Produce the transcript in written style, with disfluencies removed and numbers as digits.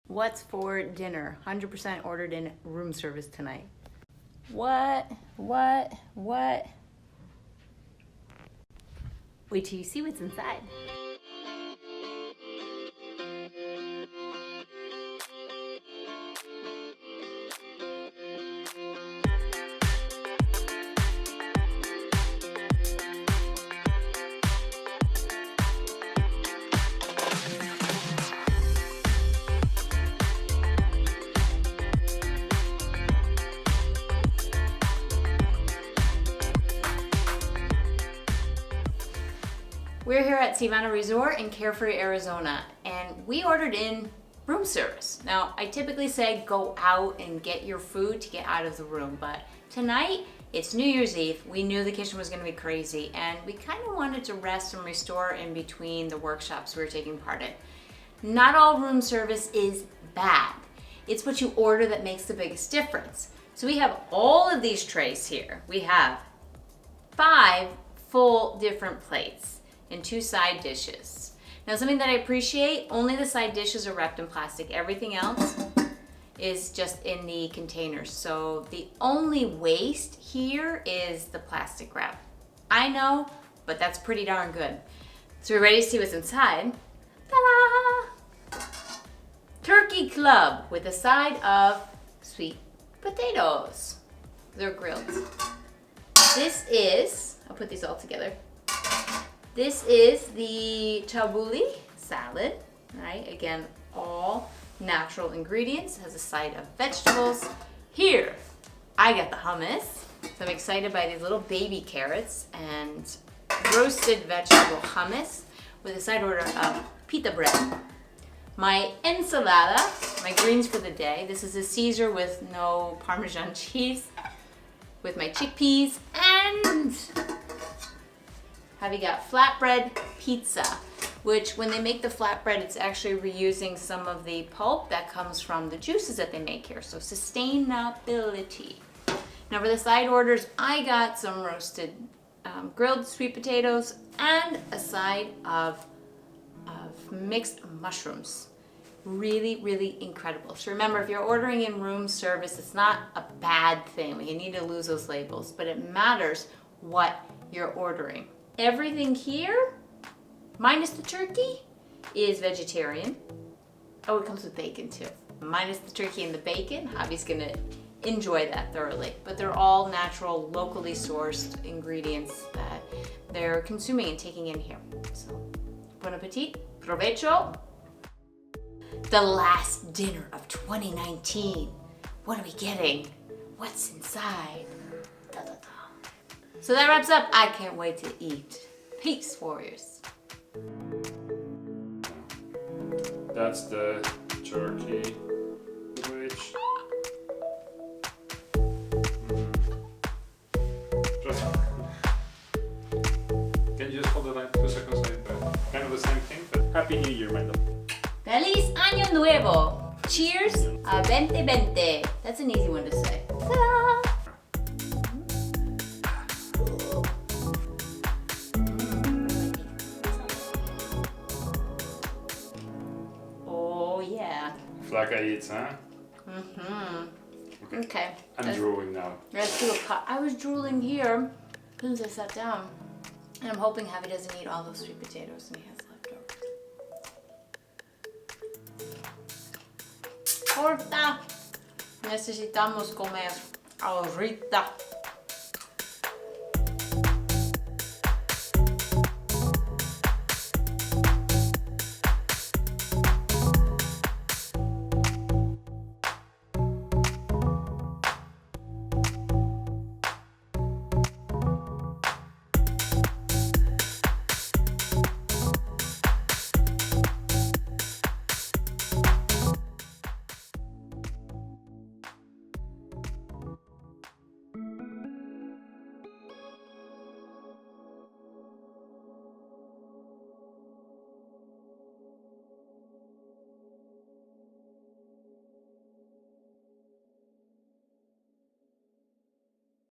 What's for dinner? 100% ordered in room service tonight. What? Wait till you see what's inside. We're here at CIVANA Resort in Carefree, Arizona, and we ordered in room service. Now, I typically say go out and get your food to get out of the room, but tonight, it's New Year's Eve. We knew the kitchen was gonna be crazy, and we kind of wanted to rest and restore in between the workshops we were taking part in. Not all room service is bad. It's what you order that makes the biggest difference. So we have all of these trays here. We have 5 full different plates and 2 side dishes. Now, something that I appreciate, only the side dishes are wrapped in plastic. Everything else is just in the containers. So the only waste here is the plastic wrap. I know, but that's pretty darn good. So we're ready to see what's inside. Ta-da! Turkey club with a side of sweet potatoes. They're grilled. This is, I'll put these all together. This is the tabbouleh salad, right? Again, all natural ingredients. It has a side of vegetables. Here, I got the hummus. So I'm excited by these little baby carrots and roasted vegetable hummus with a side order of pita bread. My ensalada, my greens for the day. This is a Caesar with no Parmesan cheese, with my chickpeas, and we got flatbread pizza, which when they make the flatbread, it's actually reusing some of the pulp that comes from the juices that they make here. So sustainability. Now for the side orders, I got some roasted grilled sweet potatoes and a side of mixed mushrooms. Really, really incredible. So remember, if you're ordering in room service, it's not a bad thing. You need to lose those labels, but it matters what you're ordering. Everything here, minus the turkey, is vegetarian. Oh, it comes with bacon too. Minus the turkey and the bacon, Javi's gonna enjoy that thoroughly. But they're all natural, locally sourced ingredients that they're consuming and taking in here. So, bon appetit, provecho. The last dinner of 2019. What are we getting? What's inside? Da-da-da. So that wraps up. I can't wait to eat. Peace, warriors. That's the turkey wedge. Can you just hold the line 2 seconds? Kind of the same thing, but Happy New Year, my love. Feliz Año Nuevo. Cheers a 2020. That's an easy one to say. Ta-da! Flaca eats, huh? Mm-hmm. Okay. I'm drooling now. Let's do a cut. I was drooling here as soon as I sat down. And I'm hoping Javi doesn't eat all those sweet potatoes and he has leftovers. Corta. Necesitamos comer ahorita.